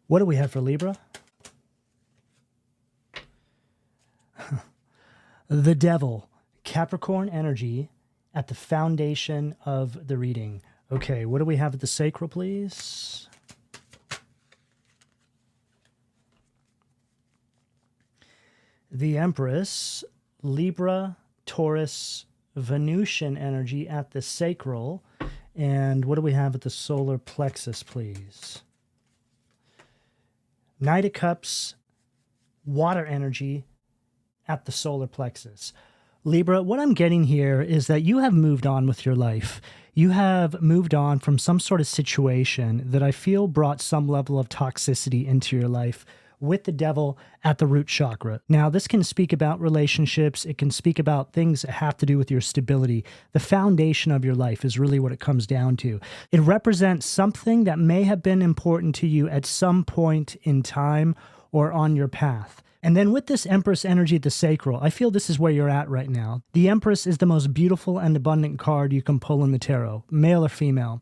What do we have for Libra? The Devil, Capricorn energy at the foundation of the reading. Okay, what do we have at the sacral, please? The Empress, Libra, Taurus, Venusian energy at the sacral. And what do we have at the solar plexus, please? Knight of Cups, water energy at the solar plexus. Libra, what I'm getting here is that you have moved on with your life. You have moved on from some sort of situation that I feel brought some level of toxicity into your life with the Devil at the root chakra. Now, this can speak about relationships. It can speak about things that have to do with your stability. The foundation of your life is really what it comes down to. It represents something that may have been important to you at some point in time or on your path. And then with this Empress energy at the sacral, I feel this is where you're at right now. The Empress is the most beautiful and abundant card you can pull in the tarot, male or female.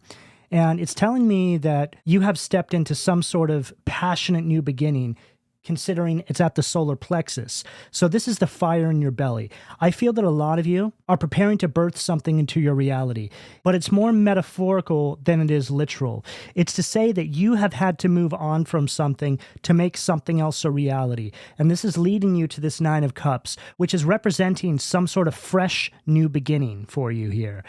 And it's telling me that you have stepped into some sort of passionate new beginning, considering it's at the solar plexus. So this is the fire in your belly. I feel that a lot of you are preparing to birth something into your reality, but it's more metaphorical than it is literal. It's to say that you have had to move on from something to make something else a reality. And this is leading you to this Nine of Cups, which is representing some sort of fresh new beginning for you here.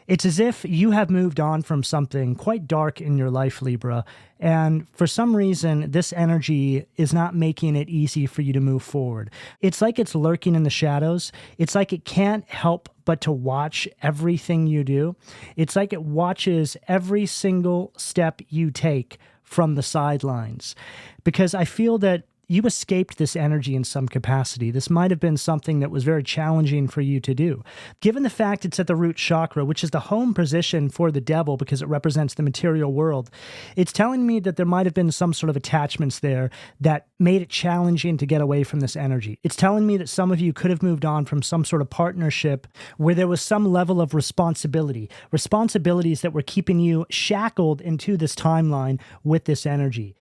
It's as if you have moved on from something quite dark in your life, Libra, and for some reason, this energy is not making it easy for you to move forward. It's like it's lurking in the shadows. It's like it can't help but to watch everything you do. It's like it watches every single step you take from the sidelines, because I feel that you escaped this energy in some capacity. This might have been something that was very challenging for you to do. Given the fact it's at the root chakra, which is the home position for the Devil because it represents the material world, it's telling me that there might have been some sort of attachments there that made it challenging to get away from this energy. It's telling me that some of you could have moved on from some sort of partnership where there was some level of responsibilities that were keeping you shackled into this timeline with this energy.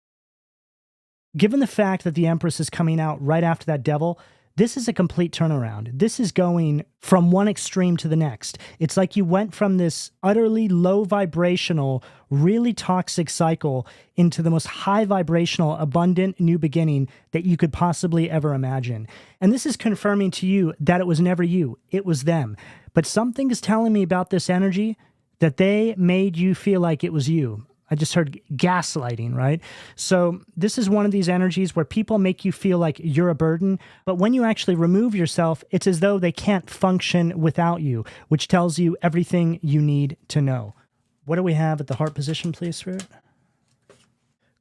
Given the fact that the Empress is coming out right after that Devil, this is a complete turnaround. This is going from one extreme to the next. It's like you went from this utterly low vibrational, really toxic cycle into the most high vibrational, abundant new beginning that you could possibly ever imagine. And this is confirming to you that it was never you, it was them. But something is telling me about this energy that they made you feel like it was you. I just heard gaslighting, right? So this is one of these energies where people make you feel like you're a burden, but when you actually remove yourself, it's as though they can't function without you, which tells you everything you need to know. What do we have at the heart position, please, Spirit?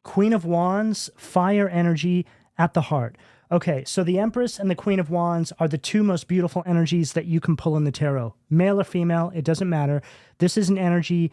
Queen of Wands, fire energy at the heart. Okay, so the Empress and the Queen of Wands are the two most beautiful energies that you can pull in the tarot. Male or female, it doesn't matter. This is an energy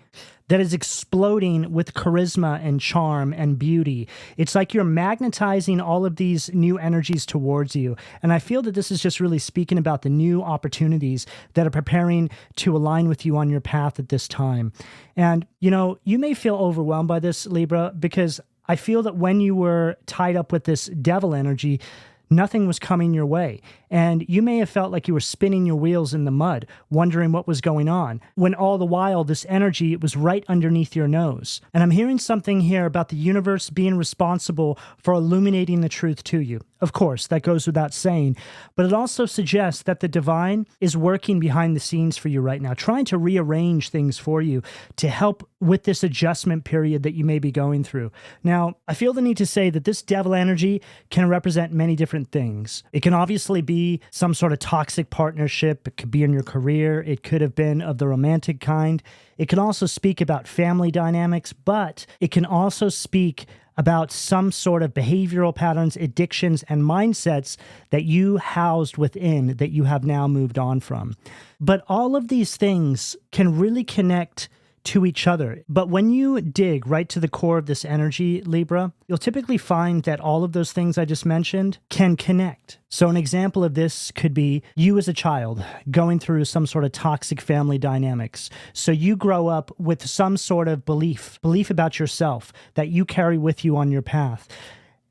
that is exploding with charisma and charm and beauty. It's like you're magnetizing all of these new energies towards you. And I feel that this is just really speaking about the new opportunities that are preparing to align with you on your path at this time. And, you know, you may feel overwhelmed by this, Libra, because I feel that when you were tied up with this Devil energy, nothing was coming your way. And you may have felt like you were spinning your wheels in the mud, wondering what was going on, when all the while this energy was right underneath your nose. And I'm hearing something here about the universe being responsible for illuminating the truth to you. Of course, that goes without saying, but it also suggests that the divine is working behind the scenes for you right now, trying to rearrange things for you to help with this adjustment period that you may be going through. Now, I feel the need to say that this Devil energy can represent many different things. It can obviously be some sort of toxic partnership. It could be in your career. It could have been of the romantic kind. It can also speak about family dynamics, but it can also speak about some sort of behavioral patterns, addictions, and mindsets that you housed within that you have now moved on from. But all of these things can really connect to each other. But when you dig right to the core of this energy, Libra, you'll typically find that all of those things I just mentioned can connect. So an example of this could be you as a child going through some sort of toxic family dynamics. So you grow up with some sort of belief about yourself that you carry with you on your path.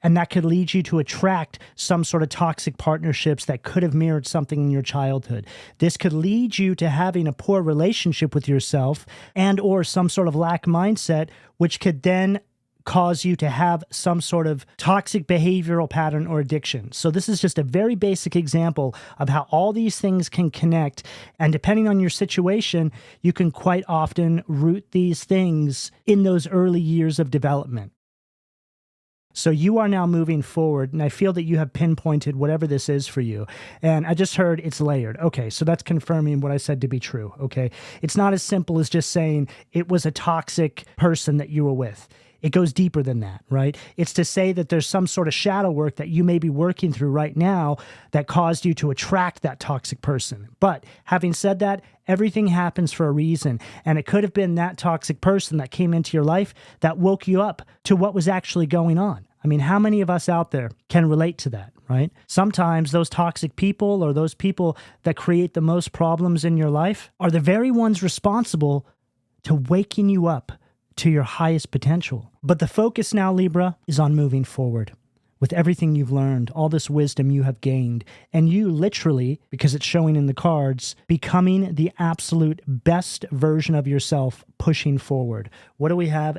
And that could lead you to attract some sort of toxic partnerships that could have mirrored something in your childhood. This could lead you to having a poor relationship with yourself and or some sort of lack mindset, which could then cause you to have some sort of toxic behavioral pattern or addiction. So this is just a very basic example of how all these things can connect. And depending on your situation, you can quite often root these things in those early years of development. So you are now moving forward, and I feel that you have pinpointed whatever this is for you. And I just heard it's layered. Okay, so that's confirming what I said to be true, okay? It's not as simple as just saying it was a toxic person that you were with. It goes deeper than that, right? It's to say that there's some sort of shadow work that you may be working through right now that caused you to attract that toxic person. But having said that, everything happens for a reason. And it could have been that toxic person that came into your life that woke you up to what was actually going on. I mean, how many of us out there can relate to that, right? Sometimes those toxic people or those people that create the most problems in your life are the very ones responsible to waking you up to your highest potential. But the focus now, Libra, is on moving forward with everything you've learned, all this wisdom you have gained, and you literally, because it's showing in the cards, becoming the absolute best version of yourself pushing forward. What do we have?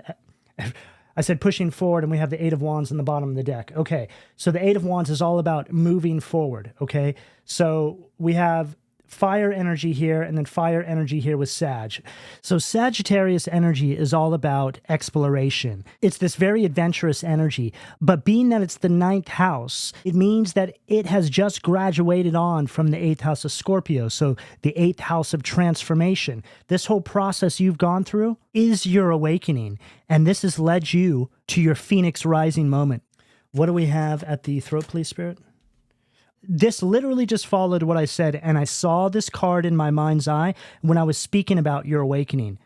I said pushing forward, and we have the Eight of Wands in the bottom of the deck. Okay, so the Eight of Wands is all about moving forward, okay? So we have fire energy here, and then fire energy here with Sag. So Sagittarius energy is all about exploration. It's this very adventurous energy, but being that it's the 9th house, it means that it has just graduated on from the 8th house of Scorpio, so the 8th house of transformation. This whole process you've gone through is your awakening, and this has led you to your Phoenix rising moment. What do we have at the throat, please, Spirit? This literally just followed what I said, and I saw this card in my mind's eye when I was speaking about your awakening.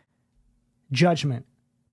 Judgment.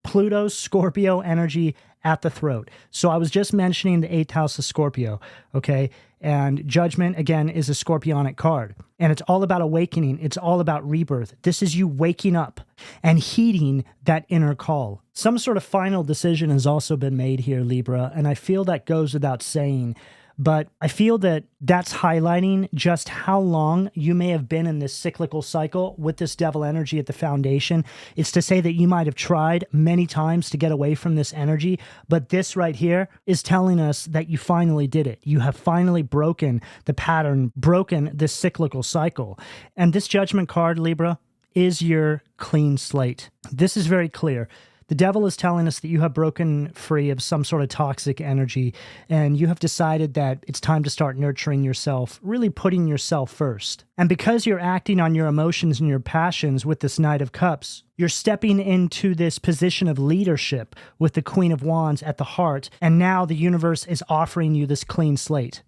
Pluto's Scorpio energy at the throat. So I was just mentioning the 8th house of Scorpio, okay? And Judgment, again, is a Scorpionic card. And it's all about awakening. It's all about rebirth. This is you waking up and heeding that inner call. Some sort of final decision has also been made here, Libra, and I feel that goes without saying. But I feel that that's highlighting just how long you may have been in this cyclical cycle with this devil energy at the foundation. It's to say that you might have tried many times to get away from this energy, but this right here is telling us that you finally did it. You have finally broken the pattern, broken this cyclical cycle. And this Judgment card, Libra, is your clean slate. This is very clear. The devil is telling us that you have broken free of some sort of toxic energy, and you have decided that it's time to start nurturing yourself, really putting yourself first. And because you're acting on your emotions and your passions with this Knight of Cups, you're stepping into this position of leadership with the Queen of Wands at the heart, and now the universe is offering you this clean slate.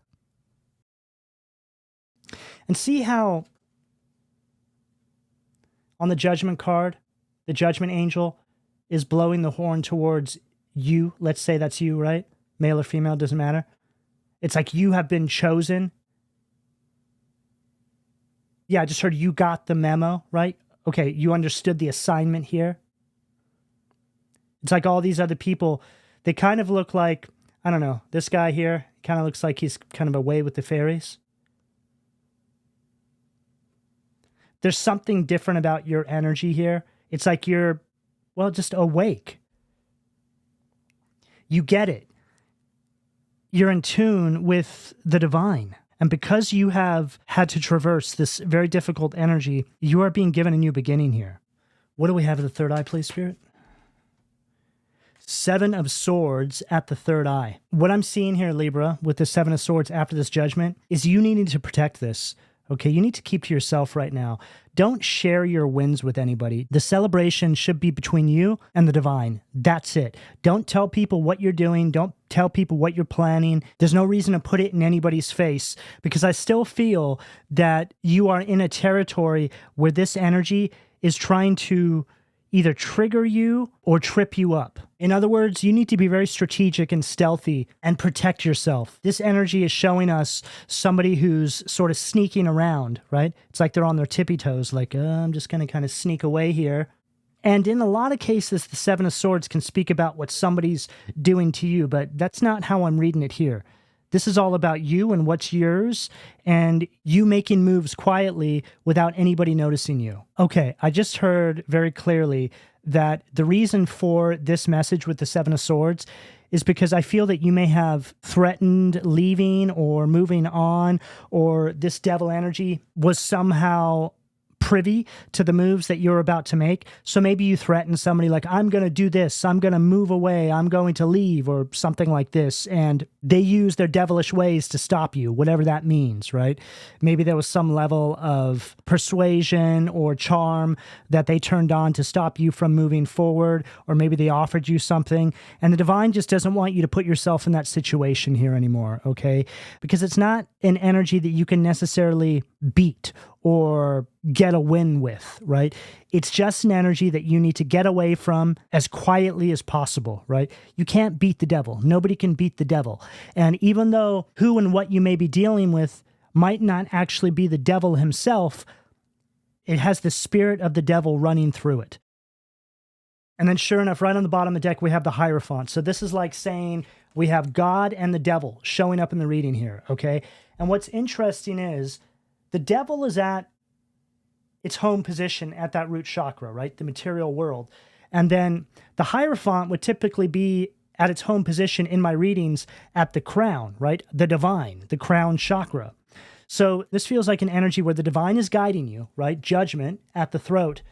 And see how on the Judgment card, the Judgment Angel is blowing the horn towards you. Let's say that's you, right? Male or female, doesn't matter. It's like you have been chosen. Yeah, I just heard you got the memo, right? Okay, you understood the assignment here. It's like all these other people, they kind of look like, I don't know, this guy here kind of looks like he's kind of away with the fairies. There's something different about your energy here. It's like you're, well, just awake. You get it. You're in tune with the divine. And because you have had to traverse this very difficult energy, you are being given a new beginning here. What do we have at the third eye, please, Spirit? 7 of Swords at the third eye. What I'm seeing here, Libra, with the 7 of Swords after this judgment, is you needing to protect this. Okay, you need to keep to yourself right now. Don't share your wins with anybody. The celebration should be between you and the divine. That's it. Don't tell people what you're doing. Don't tell people what you're planning. There's no reason to put it in anybody's face, because I still feel that you are in a territory where this energy is trying to either trigger you or trip you up. In other words, you need to be very strategic and stealthy and protect yourself. This energy is showing us somebody who's sort of sneaking around, right? It's like they're on their tippy toes, like, I'm just going to kind of sneak away here. And in a lot of cases, the Seven of Swords can speak about what somebody's doing to you, but that's not how I'm reading it here. This is all about you and what's yours, and you making moves quietly without anybody noticing you. Okay, I just heard very clearly that the reason for this message with the Seven of Swords is because I feel that you may have threatened leaving or moving on, or this devil energy was somehow privy to the moves that you're about to make. So maybe you threaten somebody like, I'm going to do this, I'm going to move away, I'm going to leave, or something like this. And they use their devilish ways to stop you, whatever that means, right? Maybe there was some level of persuasion or charm that they turned on to stop you from moving forward, or maybe they offered you something. And the divine just doesn't want you to put yourself in that situation here anymore, okay? Because it's not an energy that you can necessarily beat or get a win with, right? It's just an energy that you need to get away from as quietly as possible, right? You can't beat the devil. Nobody can beat the devil. And even though who and what you may be dealing with might not actually be the devil himself, it has the spirit of the devil running through it. And then sure enough, right on the bottom of the deck, we have the Hierophant. So this is like saying we have God and the devil showing up in the reading here, okay? And what's interesting is the devil is at its home position at that root chakra, right? The material world. And then the Hierophant would typically be at its home position in my readings at the crown, right? The divine, the crown chakra. So this feels like an energy where the divine is guiding you, right? Judgment at the throat.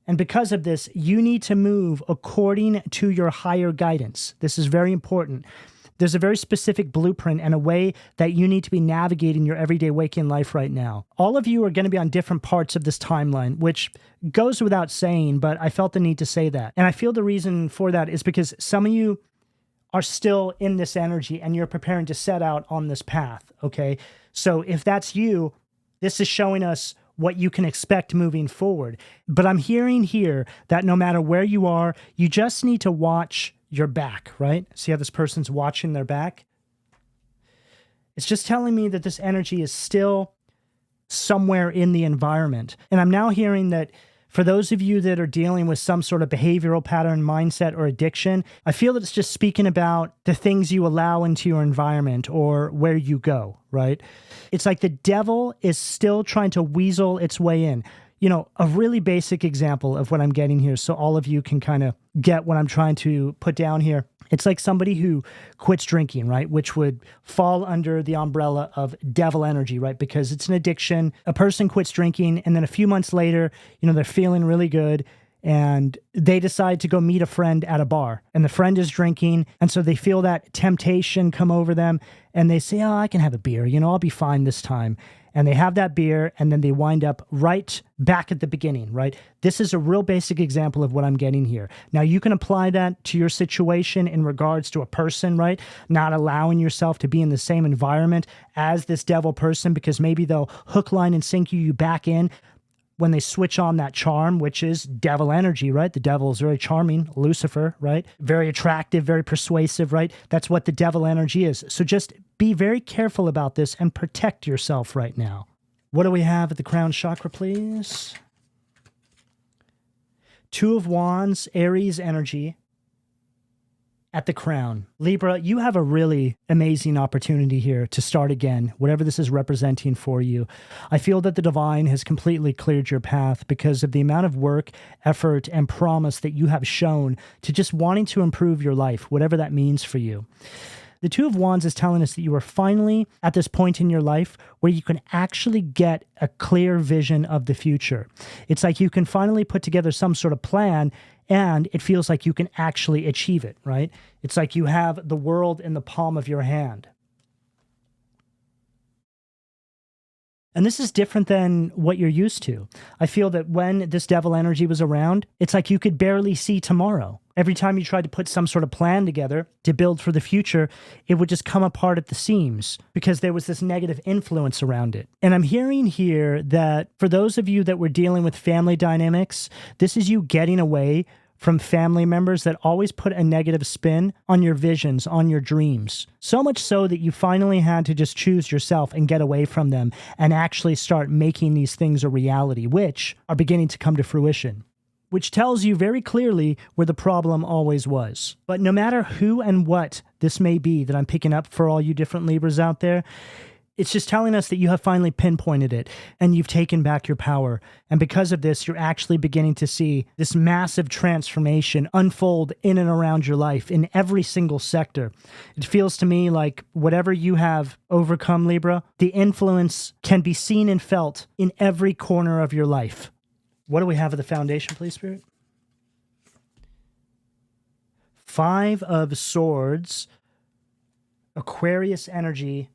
And because of this, you need to move according to your higher guidance. This is very important. There's a very specific blueprint and a way that you need to be navigating your everyday waking life right now. All of you are going to be on different parts of this timeline, which goes without saying, but I felt the need to say that. And I feel the reason for that is because some of you are still in this energy and you're preparing to set out on this path, okay? So if that's you, this is showing us what you can expect moving forward. But I'm hearing here that no matter where you are, you just need to watch your back, right? See how this person's watching their back? It's just telling me that this energy is still somewhere in the environment. And I'm now hearing that for those of you that are dealing with some sort of behavioral pattern, mindset, or addiction, I feel that it's just speaking about the things you allow into your environment or where you go, right? It's like the devil is still trying to weasel its way in. You know, a really basic example of what I'm getting here so all of you can kind of get what I'm trying to put down here. It's like somebody who quits drinking, right? Which would fall under the umbrella of devil energy, right? Because it's an addiction. A person quits drinking and then a few months later, you know, they're feeling really good and they decide to go meet a friend at a bar and the friend is drinking. And so they feel that temptation come over them and they say, oh, I can have a beer, you know, I'll be fine this time. And they have that beer, and then they wind up right back at the beginning, right? This is a real basic example of what I'm getting here. Now, you can apply that to your situation in regards to a person, right? Not allowing yourself to be in the same environment as this devil person because maybe they'll hook, line, and sink you back in when they switch on that charm, which is devil energy, right? The devil is very charming, Lucifer, right? Very attractive, very persuasive, right? That's what the devil energy is. So just be very careful about this and protect yourself right now. What do we have at the crown chakra, please? Two of Wands, Aries energy at the crown. Libra, you have a really amazing opportunity here to start again, whatever this is representing for you. I feel that the divine has completely cleared your path because of the amount of work, effort, and promise that you have shown to just wanting to improve your life, whatever that means for you. The Two of Wands is telling us that you are finally at this point in your life where you can actually get a clear vision of the future. It's like you can finally put together some sort of plan and it feels like you can actually achieve it, right? It's like you have the world in the palm of your hand. And this is different than what you're used to. I feel that when this devil energy was around, it's like you could barely see tomorrow. Every time you tried to put some sort of plan together to build for the future, it would just come apart at the seams because there was this negative influence around it. And I'm hearing here that for those of you that were dealing with family dynamics, this is you getting away from family members that always put a negative spin on your visions, on your dreams. So much so that you finally had to just choose yourself and get away from them and actually start making these things a reality, which are beginning to come to fruition. Which tells you very clearly where the problem always was. But no matter who and what this may be that I'm picking up for all you different Libras out there, it's just telling us that you have finally pinpointed it and you've taken back your power. And because of this, you're actually beginning to see this massive transformation unfold in and around your life in every single sector. It feels to me like whatever you have overcome, Libra, the influence can be seen and felt in every corner of your life. What do we have at the foundation, please, Spirit? 5 of Swords, Aquarius energy,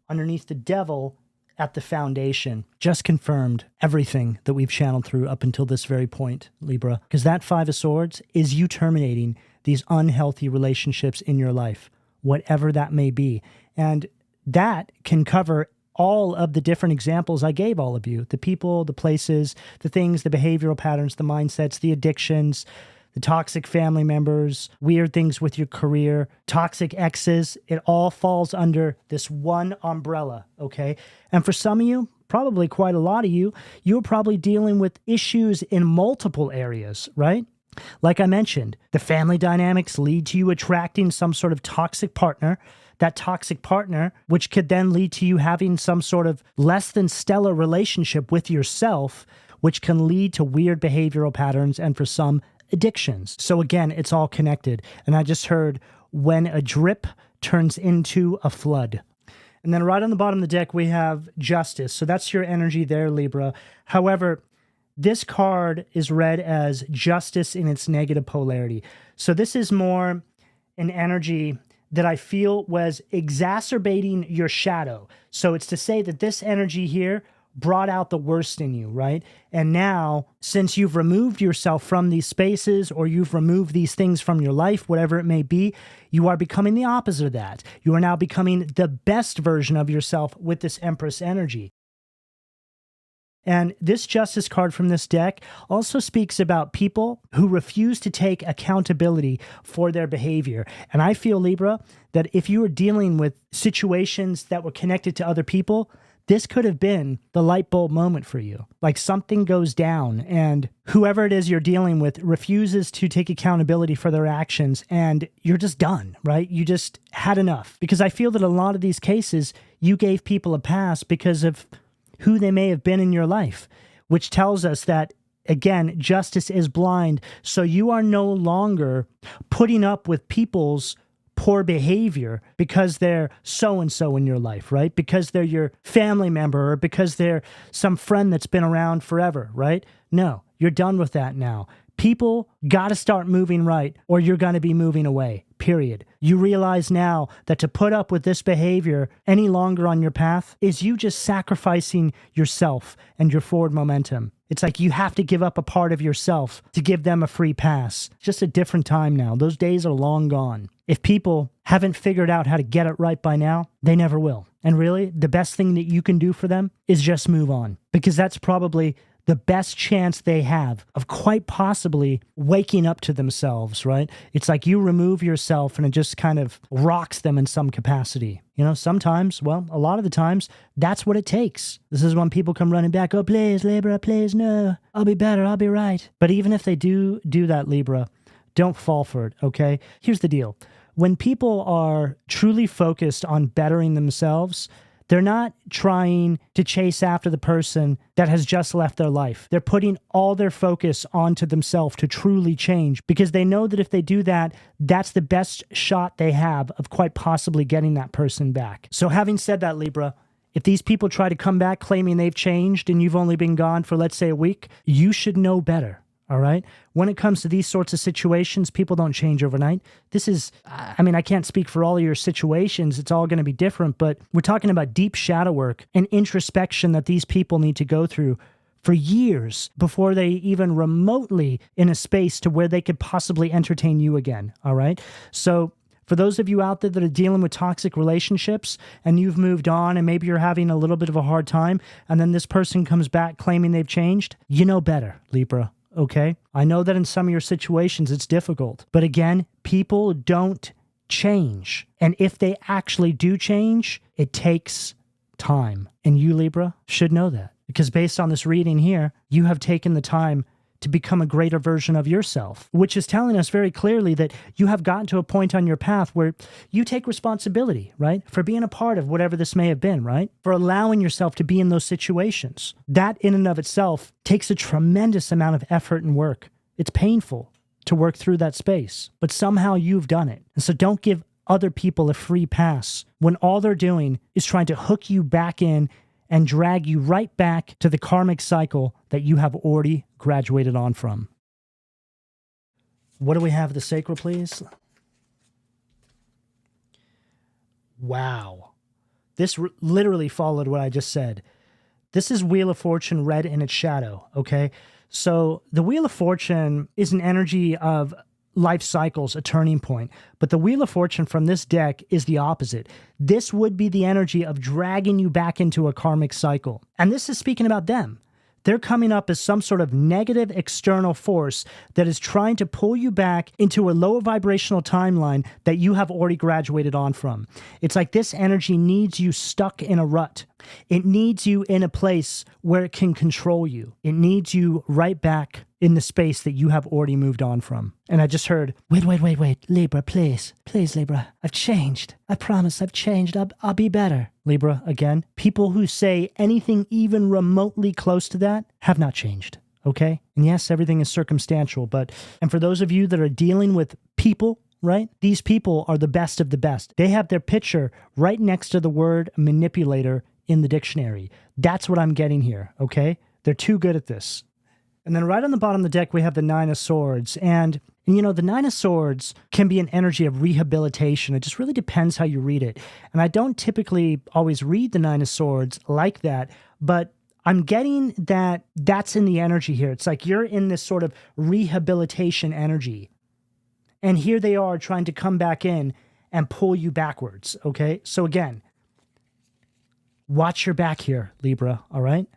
underneath the devil at the foundation. Just confirmed everything that we've channeled through up until this very point, Libra. Because that 5 of Swords is you terminating these unhealthy relationships in your life, whatever that may be. And that can cover all of the different examples I gave all of you. The people, the places, the things, the behavioral patterns, the mindsets, the addictions, the toxic family members, weird things with your career, toxic exes. It all falls under this one umbrella, okay? And for some of you, probably quite a lot of you, you're probably dealing with issues in multiple areas, right? Like I mentioned, the family dynamics lead to you attracting some sort of toxic partner. That toxic partner, which could then lead to you having some sort of less than stellar relationship with yourself, which can lead to weird behavioral patterns and for some addictions. So again, it's all connected. And I just heard when a drip turns into a flood. And then right on the bottom of the deck, we have Justice. So that's your energy there, Libra. However, this card is read as Justice in its negative polarity. So this is more an energy that I feel was exacerbating your shadow. So it's to say that this energy here brought out the worst in you, right? And now, since you've removed yourself from these spaces or you've removed these things from your life, whatever it may be, you are becoming the opposite of that. You are now becoming the best version of yourself with this Empress energy. And this Justice card from this deck also speaks about people who refuse to take accountability for their behavior. And I feel, Libra, that if you were dealing with situations that were connected to other people, this could have been the light bulb moment for you. Like something goes down and whoever it is you're dealing with refuses to take accountability for their actions and you're just done, right? You just had enough. Because I feel that a lot of these cases, you gave people a pass because of who they may have been in your life, which tells us that, again, justice is blind. So you are no longer putting up with people's poor behavior because they're so-and-so in your life, right? Because they're your family member or because they're some friend that's been around forever, right? No, you're done with that now. People got to start moving right or you're going to be moving away, period. You realize now that to put up with this behavior any longer on your path is you just sacrificing yourself and your forward momentum. It's like you have to give up a part of yourself to give them a free pass. It's just a different time now. Those days are long gone. If people haven't figured out how to get it right by now, they never will. And really, the best thing that you can do for them is just move on, because that's probably the best chance they have of quite possibly waking up to themselves, right? It's like you remove yourself and it just kind of rocks them in some capacity. You know, sometimes, well, a lot of the times, that's what it takes. This is when people come running back, oh, please, Libra, please, no, I'll be better, I'll be right. But even if they do that, Libra, don't fall for it, okay? Here's the deal. When people are truly focused on bettering themselves, they're not trying to chase after the person that has just left their life. They're putting all their focus onto themselves to truly change because they know that if they do that, that's the best shot they have of quite possibly getting that person back. So having said that, Libra, if these people try to come back claiming they've changed and you've only been gone for, let's say, a week, you should know better. All right. When it comes to these sorts of situations, people don't change overnight. This is, I mean, I can't speak for all of your situations. It's all going to be different, but we're talking about deep shadow work and introspection that these people need to go through for years before they even remotely in a space to where they could possibly entertain you again. All right. So for those of you out there that are dealing with toxic relationships and you've moved on and maybe you're having a little bit of a hard time and then this person comes back claiming they've changed, you know better, Libra, okay? I know that in some of your situations it's difficult, but again, people don't change. And if they actually do change, it takes time. And you, Libra, should know that because based on this reading here, you have taken the time to become a greater version of yourself, which is telling us very clearly that you have gotten to a point on your path where you take responsibility, right? For being a part of whatever this may have been, right? For allowing yourself to be in those situations. That in and of itself takes a tremendous amount of effort and work. It's painful to work through that space, but somehow you've done it. And so don't give other people a free pass when all they're doing is trying to hook you back in and drag you right back to the karmic cycle that you have already graduated on from. What do we have at the sacral, please? Wow. This literally followed what I just said. This is Wheel of Fortune read in its shadow, okay? So the Wheel of Fortune is an energy of life cycles, a turning point. But the Wheel of Fortune from this deck is the opposite. This would be the energy of dragging you back into a karmic cycle. And this is speaking about them. They're coming up as some sort of negative external force that is trying to pull you back into a lower vibrational timeline that you have already graduated on from. It's like this energy needs you stuck in a rut. It needs you in a place where it can control you. It needs you right back in the space that you have already moved on from. And I just heard, wait, Libra, please, Libra, I've changed. I promise I've changed. I'll be better. Libra, again, people who say anything even remotely close to that have not changed, okay? And yes, everything is circumstantial, and for those of you that are dealing with people, right? These people are the best of the best. They have their picture right next to the word manipulator in the dictionary. That's what I'm getting here, okay? They're too good at this. And then right on the bottom of the deck, we have the Nine of Swords. And you know, the Nine of Swords can be an energy of rehabilitation. It just really depends how you read it. And I don't typically always read the Nine of Swords like that, but I'm getting that that's in the energy here. It's like you're in this sort of rehabilitation energy. And here they are trying to come back in and pull you backwards, okay? So again, watch your back here, Libra, all right?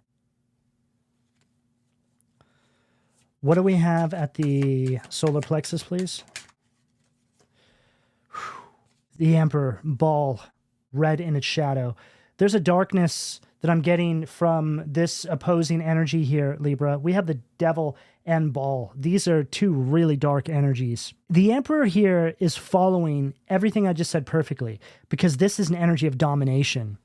What do we have at the solar plexus, please? The Emperor, ball, red in its shadow. There's a darkness that I'm getting from this opposing energy here, Libra. We have the Devil and ball. These are two really dark energies. The Emperor here is following everything I just said perfectly because this is an energy of domination.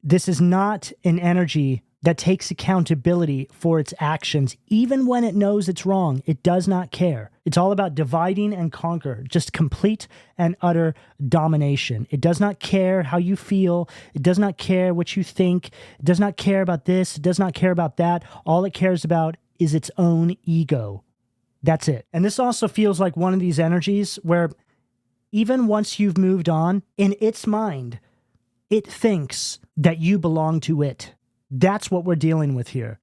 This is not an energy that takes accountability for its actions. Even when it knows it's wrong, it does not care. It's all about dividing and conquer, just complete and utter domination. It does not care how you feel. It does not care what you think. It does not care about this. It does not care about that. All it cares about is its own ego. That's it. And this also feels like one of these energies where even once you've moved on, in its mind, it thinks that you belong to it. That's what we're dealing with here.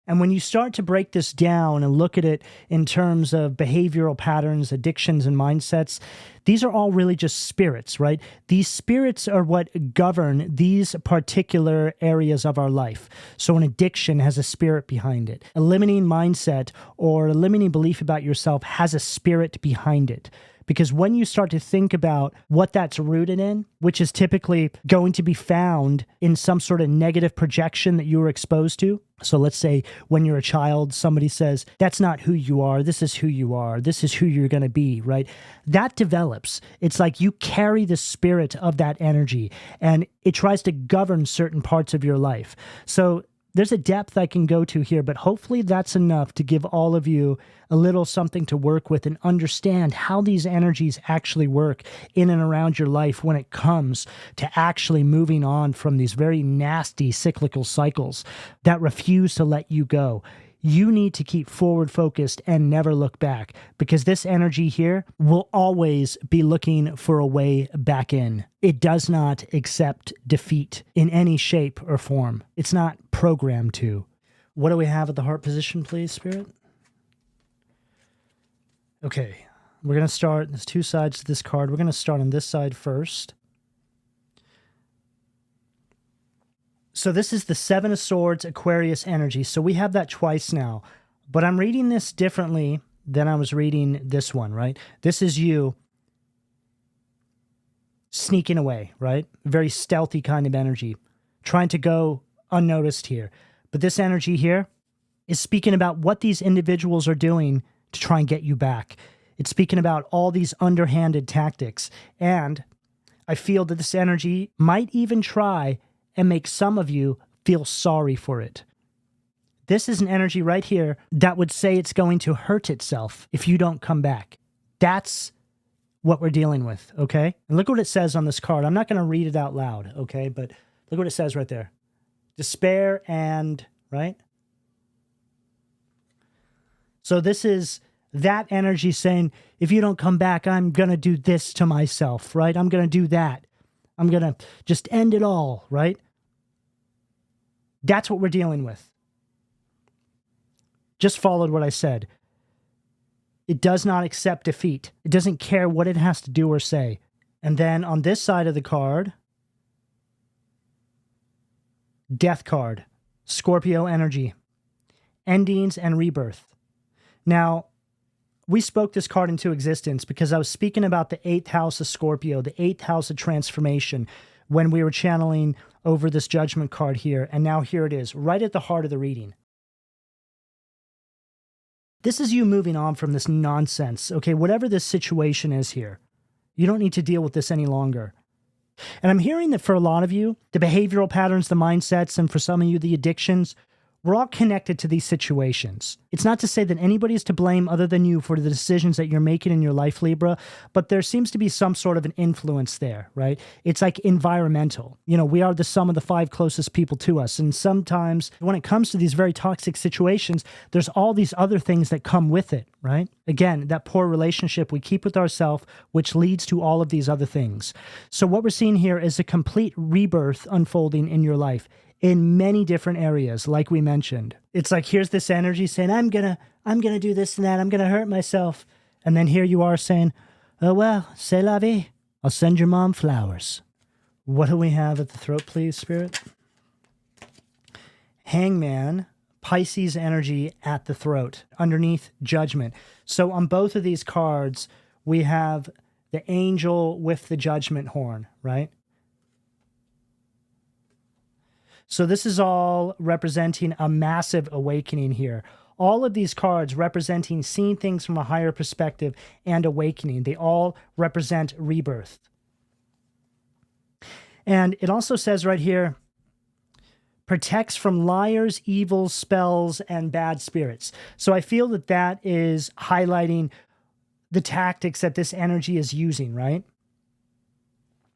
And when you start to break this down and look at it in terms of behavioral patterns, addictions, and mindsets, these are all really just spirits, right? These spirits are what govern these particular areas of our life. So an addiction has a spirit behind it. A limiting mindset or a limiting belief about yourself has a spirit behind it. Because when you start to think about what that's rooted in, which is typically going to be found in some sort of negative projection that you were exposed to. So let's say when you're a child, somebody says, that's not who you are. This is who you are. This is who you're going to be, right? That develops. It's like you carry the spirit of that energy and it tries to govern certain parts of your life. So there's a depth I can go to here, but hopefully that's enough to give all of you a little something to work with and understand how these energies actually work in and around your life when it comes to actually moving on from these very nasty cyclical cycles that refuse to let you go. you need to keep forward focused and never look back, because this energy here will always be looking for a way back in. It does not accept defeat in any shape or form. It's not programmed to. What do we have at the heart position, please, Spirit? Okay, we're going to start. There's two sides to this card. We're going to start on this side first. So this is the Seven of Swords Aquarius energy. So we have that twice now. But I'm reading this differently than I was reading this one, right? This is you sneaking away, right? Very stealthy kind of energy, trying to go unnoticed here. But this energy here is speaking about what these individuals are doing to try and get you back. It's speaking about all these underhanded tactics. And I feel that this energy might even try and make some of you feel sorry for it. This is an energy right here that would say it's going to hurt itself if you don't come back. That's what we're dealing with, okay? And look what it says on this card. I'm not going to read it out loud, okay? But look what it says right there. Despair and, right? So this is that energy saying, if you don't come back, I'm going to do this to myself, right? I'm going to do that. I'm going to just end it all, right? That's what we're dealing with. Just followed what I said. It does not accept defeat. It doesn't care what it has to do or say. And then on this side of the card, Death card, Scorpio energy, endings and rebirth. Now, we spoke this card into existence because I was speaking about the 8th house of Scorpio, the 8th house of transformation, when we were channeling over this judgment card here. And now here it is, right at the heart of the reading. This is you moving on from this nonsense, okay? Whatever this situation is here, you don't need to deal with this any longer. And I'm hearing that for a lot of you, the behavioral patterns, the mindsets, and for some of you, the addictions, we're all connected to these situations. It's not to say that anybody is to blame other than you for the decisions that you're making in your life, Libra, but there seems to be some sort of an influence there, right? It's like environmental. You know, we are the sum of the 5 closest people to us. And sometimes when it comes to these very toxic situations, there's all these other things that come with it, right? Again, that poor relationship we keep with ourselves, which leads to all of these other things. So what we're seeing here is a complete rebirth unfolding in your life, in many different areas, like we mentioned. It's like, here's this energy saying, I'm gonna do this and that, I'm gonna hurt myself. And then here you are saying, oh well, c'est la vie. I'll send your mom flowers. What do we have at the throat, please, Spirit? Hangman, Pisces energy at the throat, underneath Judgment. So on both of these cards, we have the angel with the judgment horn, right? So this is all representing a massive awakening here. All of these cards representing seeing things from a higher perspective and awakening. They all represent rebirth. And it also says right here, protects from liars, evils, spells, and bad spirits. So I feel that that is highlighting the tactics that this energy is using, right?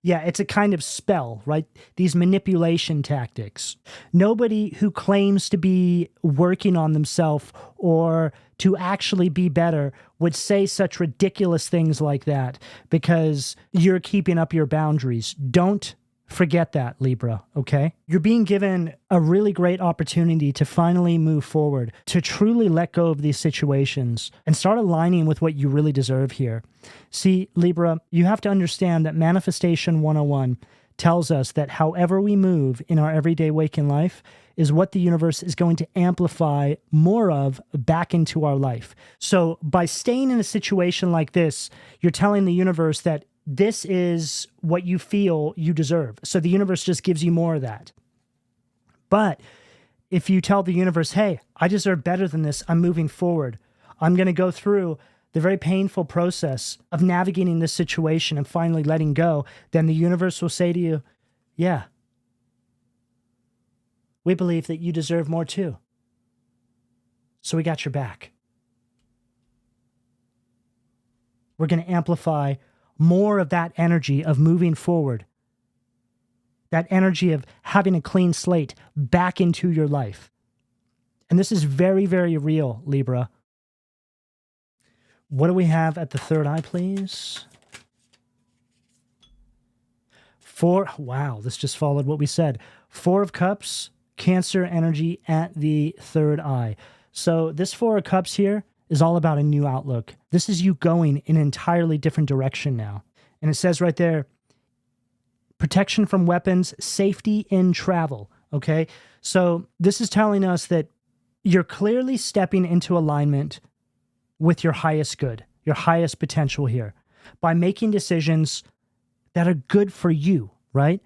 Yeah, it's a kind of spell, right? These manipulation tactics. Nobody who claims to be working on themselves or to actually be better would say such ridiculous things like that because you're keeping up your boundaries. Don't forget that, Libra, okay? You're being given a really great opportunity to finally move forward, to truly let go of these situations and start aligning with what you really deserve here. See, Libra, you have to understand that Manifestation 101 tells us that however we move in our everyday waking life is what the universe is going to amplify more of back into our life. So by staying in a situation like this, you're telling the universe that this is what you feel you deserve. So the universe just gives you more of that. But if you tell the universe, hey, I deserve better than this, I'm moving forward, I'm going to go through the very painful process of navigating this situation and finally letting go, then the universe will say to you, yeah, we believe that you deserve more too. So we got your back. We're going to amplify more of that energy of moving forward, that energy of having a clean slate back into your life. And this is very, very real, Libra. What do we have at the third eye, please? Wow, this just followed what we said. Four of Cups, Cancer energy at the third eye. So this Four of Cups here is all about a new outlook. This is you going in an entirely different direction now. And it says right there, protection from weapons, safety in travel, okay? So this is telling us that you're clearly stepping into alignment with your highest good, your highest potential here, by making decisions that are good for you, right?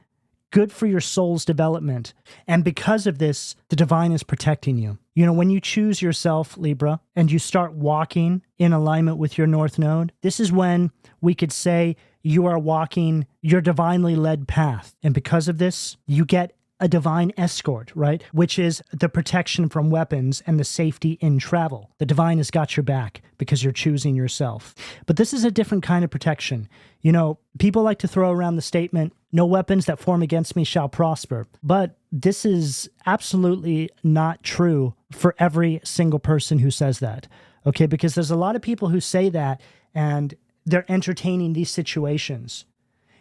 Good for your soul's development. And because of this, the divine is protecting you. You know, when you choose yourself, Libra, and you start walking in alignment with your North Node, this is when we could say you are walking your divinely led path. And because of this, you get a divine escort, right? Which is the protection from weapons and the safety in travel. The divine has got your back because you're choosing yourself. But this is a different kind of protection. You know, people like to throw around the statement, no weapons that form against me shall prosper. But this is absolutely not true for every single person who says that. Okay, because there's a lot of people who say that and they're entertaining these situations.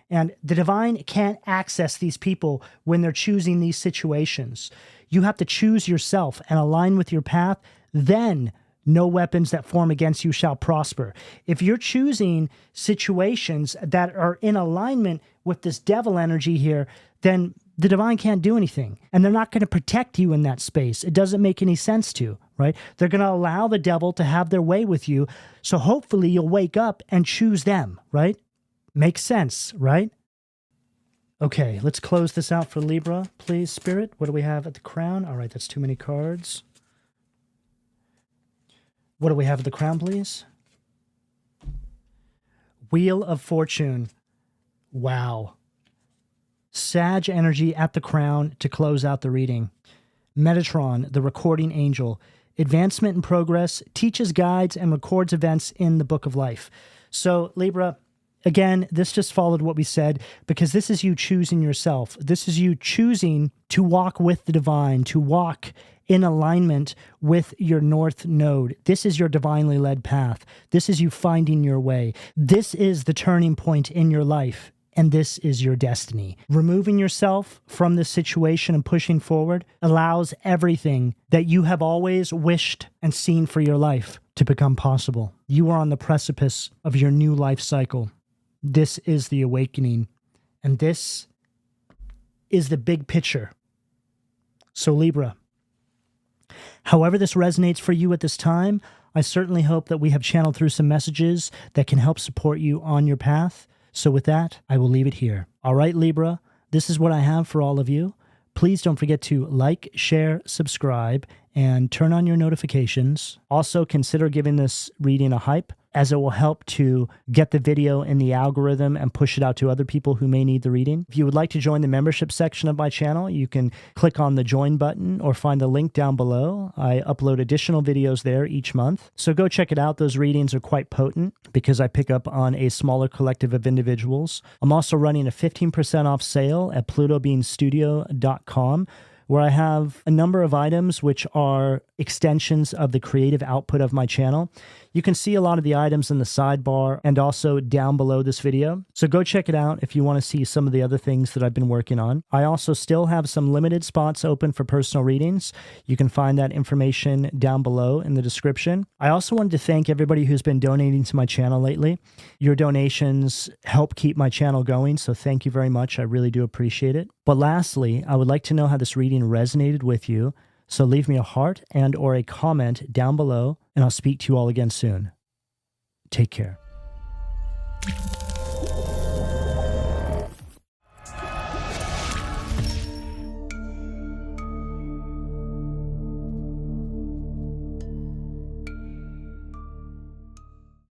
And the divine can't access these people when they're choosing these situations. You have to choose yourself and align with your path. Then no weapons that form against you shall prosper. If you're choosing situations that are in alignment with this devil energy here, then the divine can't do anything. And they're not going to protect you in that space. It doesn't make any sense to, right? They're going to allow the devil to have their way with you. So hopefully you'll wake up and choose them, right? Makes sense, right? Okay, let's close this out for Libra, please, Spirit. What do we have at the crown? All right, that's too many cards. What do we have at the crown, please? Wheel of Fortune. Wow. Sag energy at the crown to close out the reading. Metatron, the recording angel. Advancement and progress, teaches, guides, and records events in the book of life. So, Libra, again, this just followed what we said because this is you choosing yourself. This is you choosing to walk with the divine, to walk in alignment with your North Node. This is your divinely led path. This is you finding your way. This is the turning point in your life, and this is your destiny. Removing yourself from this situation and pushing forward allows everything that you have always wished and seen for your life to become possible. You are on the precipice of your new life cycle. This is the awakening, and this is the big picture. So Libra, however this resonates for you at this time, I certainly hope that we have channeled through some messages that can help support you on your path. So with that, I will leave it here. All right, Libra, this is what I have for all of you. Please don't forget to like, share, subscribe, and turn on your notifications. Also, consider giving this reading a hype, as it will help to get the video in the algorithm and push it out to other people who may need the reading. If you would like to join the membership section of my channel, you can click on the join button or find the link down below. I upload additional videos there each month. So go check it out. Those readings are quite potent because I pick up on a smaller collective of individuals. I'm also running a 15% off sale at PLUTOBEANstudio.com, where I have a number of items which are extensions of the creative output of my channel. You can see a lot of the items in the sidebar and also down below this video. So go check it out if you want to see some of the other things that I've been working on. I also still have some limited spots open for personal readings. You can find that information down below in the description. I also wanted to thank everybody who's been donating to my channel lately. Your donations help keep my channel going, so thank you very much. I really do appreciate it. But lastly, I would like to know how this reading resonated with you. So leave me a heart and or a comment down below, and I'll speak to you all again soon. Take care.